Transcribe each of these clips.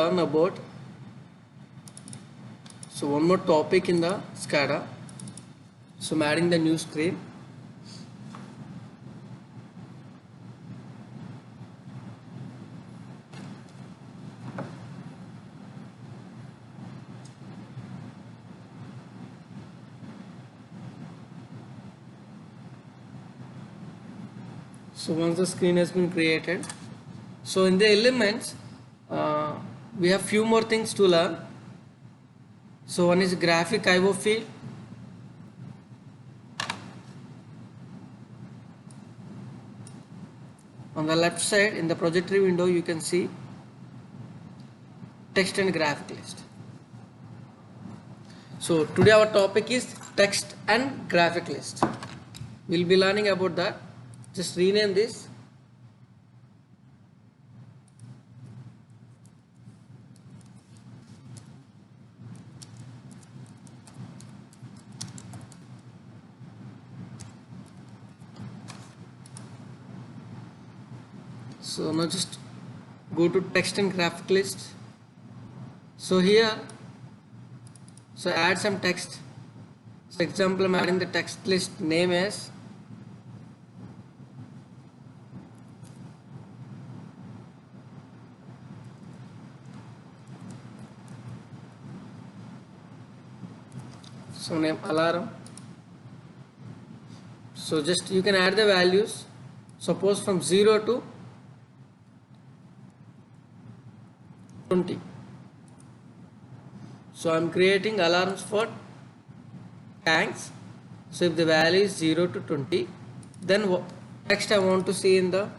learn about one more topic in the SCADA. So I'm adding the new screen. So once the screen has been created, so in the elements we have few more things to learn. So one is graphic IO field. On the left side in the projectory window you can see text and graphic list. So today our topic is text and graphic list. We'll be learning about that. Just rename this. So now just go to text and graphic list. So here, so add some text. For example, I'm adding the text list name as name alarm. So just you can add the values, suppose from 0 to 20. So I'm creating alarms for tanks. So if the value is 0 to 20, then text I want to see in the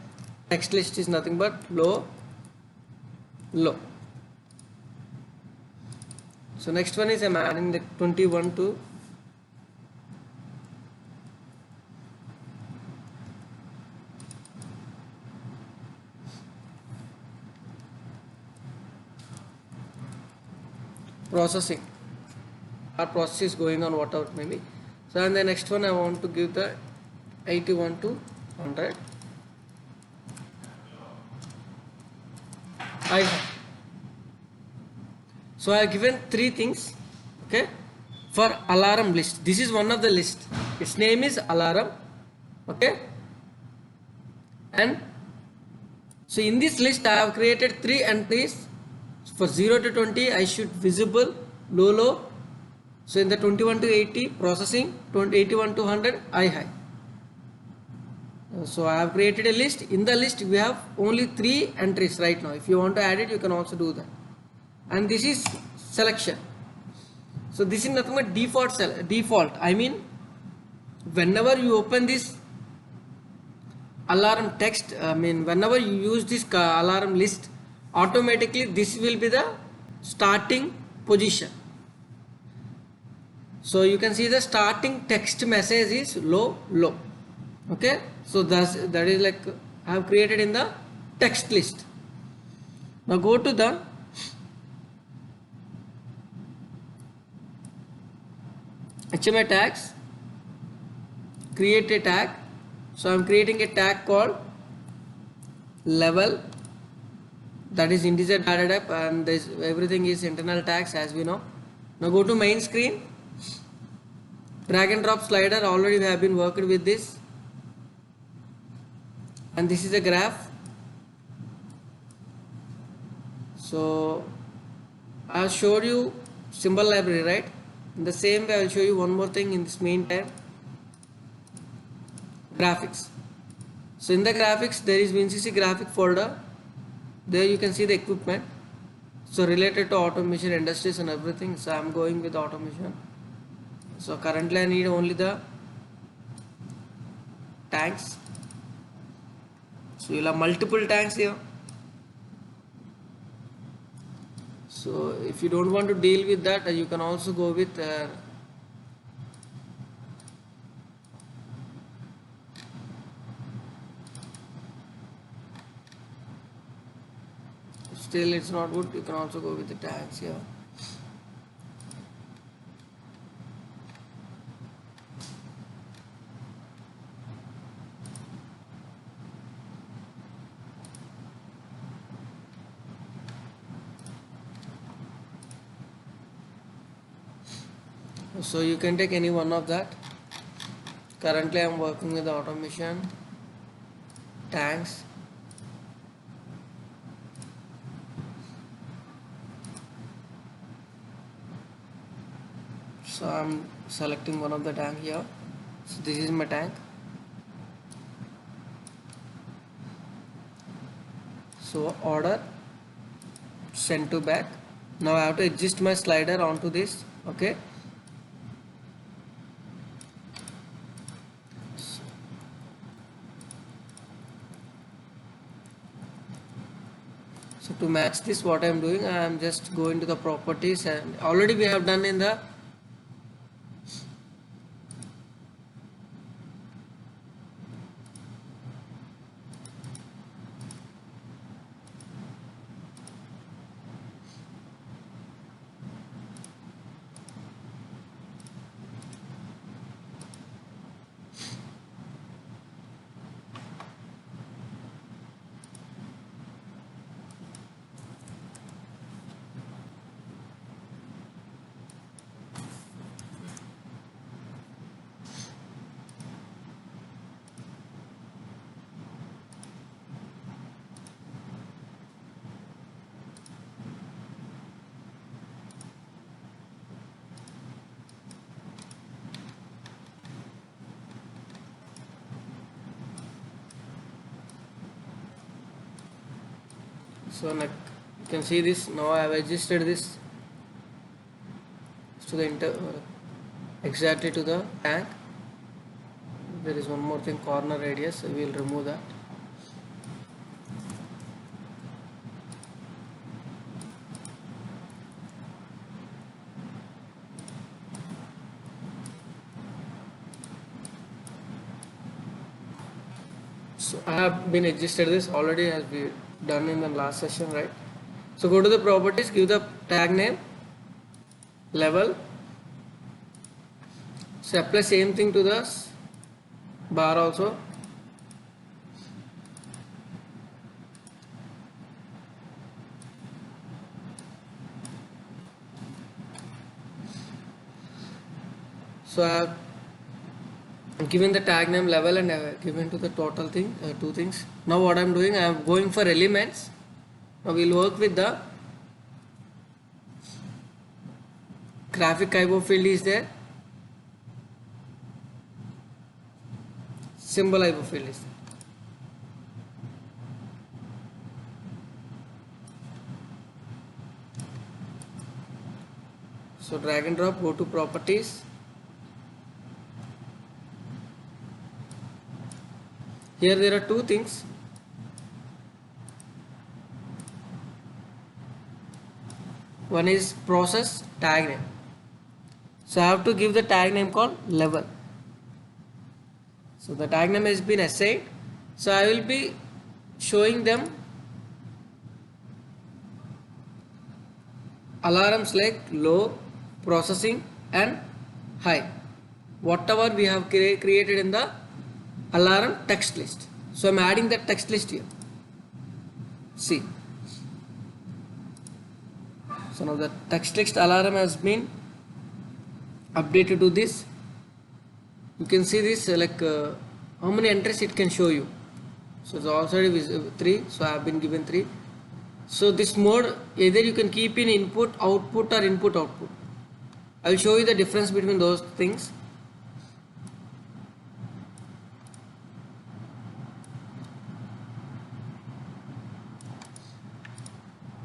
text list is nothing but low. So next one is I'm adding the 21 to processing. Our process is going on, whatever maybe. So and the next one I want to give the 81 to 100. So I have given three things, okay, for alarm list. This is one of the list. Its name is alarm, okay. And so in this list I have created three entries. For 0 to 20 I should visible, low. So in the 21 to 80 processing, 81 to 100 high. So I have created a list. In the list we have only three entries right now. If you want to add it, you can also do that. And this is selection. So this is nothing but default. I mean, whenever you open this alarm text, whenever you use this alarm list, automatically this will be the starting position. So you can see the starting text message is low. Okay, so that is like I have created in the text list. Now go to the HMI tags, create a tag. So I am creating a tag called level, that is integer data type, and this everything is internal tags as we know. Now go to main screen, drag and drop slider, already we have been worked with this, and this is a graph. So I have showed you symbol library, right? In the same way I will show you one more thing in this main tab, graphics. So in the graphics there is WinCC graphic folder. There you can see the equipment, so related to automation industries and everything. So I am going with automation. So currently I need only the tanks. So you'll have multiple tanks here. So if you don't want to deal with that, you can also go with still it's not good, you can also go with the tags here. So you can take any one of that. Currently I am working with the automation, tanks. So I am selecting one of the tank here. So this is my tank. So order, send to back. Now I have to adjust my slider onto this. Okay. So to match this, what I am doing, I am just going to the properties, and already we have done in the so like you can see this. Now I have adjusted this to the exactly to the tank. There is one more thing, corner radius, so we will remove that. So I have been adjusted this already as we done in the last session, right? So go to the properties, give the tag name, level. So apply same thing to the bar also. So I have given the tag name, level, and I have given to the total thing, two things. Now what I am doing, I am going for elements. Now we will work with the graphic IO field is there, symbol IO field is there. So drag and drop, go to properties. Here there are two things. One is process tag name. So I have to give the tag name called level. So the tag name has been assigned. So I will be showing them alarms like low, processing, and high. Whatever we have created in the alarm text list. So I am adding that text list here. See. So now the text list alarm has been updated to this. You can see this how many entries it can show you. So it's already 3. So I have been given 3. So this mode, either you can keep in input output or input output. I will show you the difference between those things.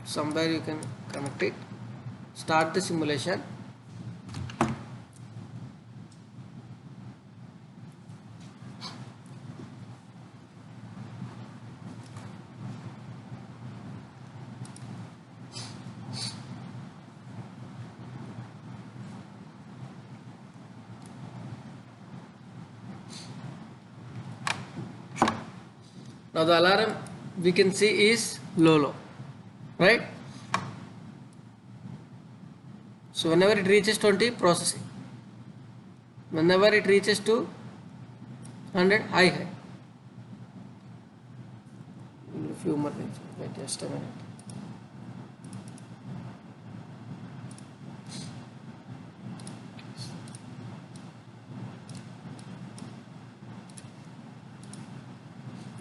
Somewhere you can connect it. Start the simulation. Now the alarm we can see is low, right? So whenever it reaches 20, processing. Whenever it reaches to 100, high. A few more things. Wait just a minute.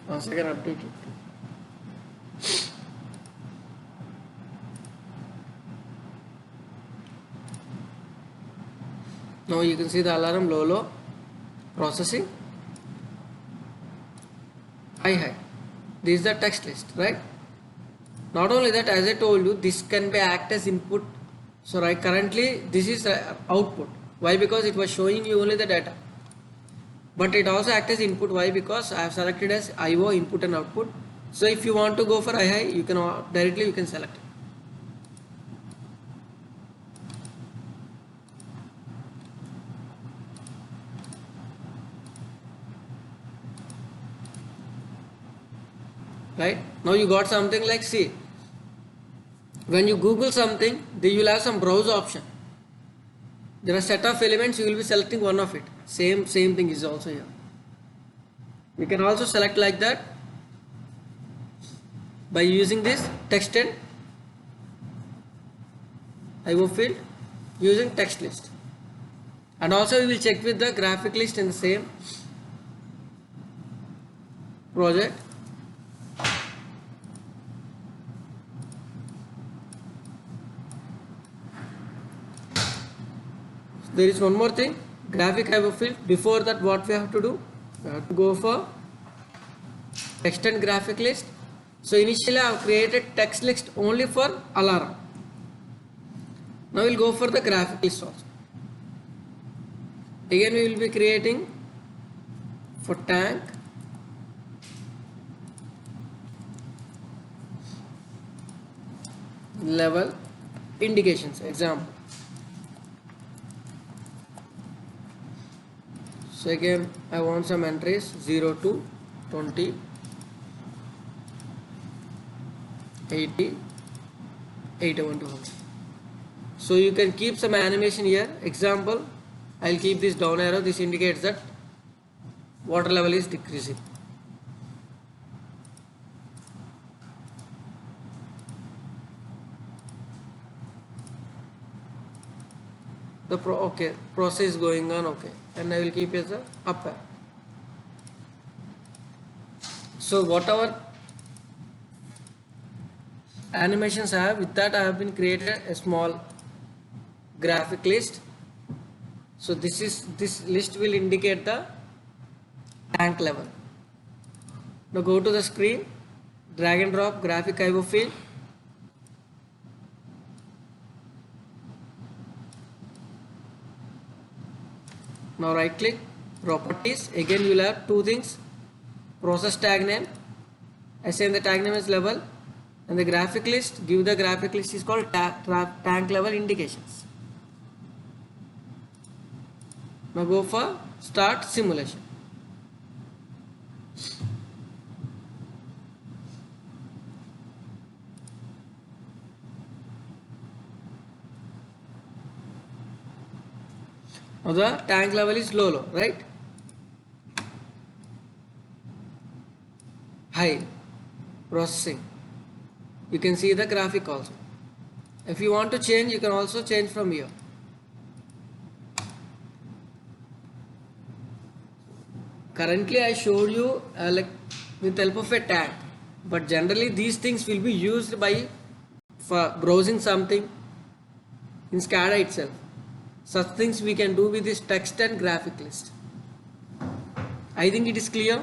Once again update it. Now you can see the alarm low processing, high. This is the text list, right? Not only that, as I told you, this can be act as input. So right currently this is output. Why? Because it was showing you only the data. But it also acts as input. Why? Because I have selected as IO input and output. So if you want to go for high, you can directly you can select it. Right? Now you got something like, see, when you Google something, you will have some browse option. There are set of elements, you will be selecting one of it. Same thing is also here. You can also select like that by using this text and IO field using text list. And also we will check with the graphic list in the same project. There is one more thing, graphic IO field. Before that, what we have to do? We have to go for text and graphic list. So initially I have created text list only for alarm. Now we will go for the graphic list also. Again we will be creating for tank, level, indications, example. So again I want some entries 0 to 20, 80, 81 to 100. So you can keep some animation here. Example, I will keep this down arrow. This indicates that water level is decreasing. The process is going on, okay, and I will keep it as a up arrow. So whatever animations I have, with that I have been created a small graphic list. So this list will indicate the tank level. Now go to the screen, drag and drop graphic IO field. Now right click, properties. Again you will have two things, process tag name, assign the tag name as level, and the graphic list, give the graphic list is called tank level indications. Now go for start simulation. Now the tank level is low, right? High processing. You can see the graphic also. If you want to change, you can also change from here. Currently I showed you like with help of a tag, but generally these things will be used for browsing something in SCADA itself. Such things we can do with this text and graphic list. I think it is clear.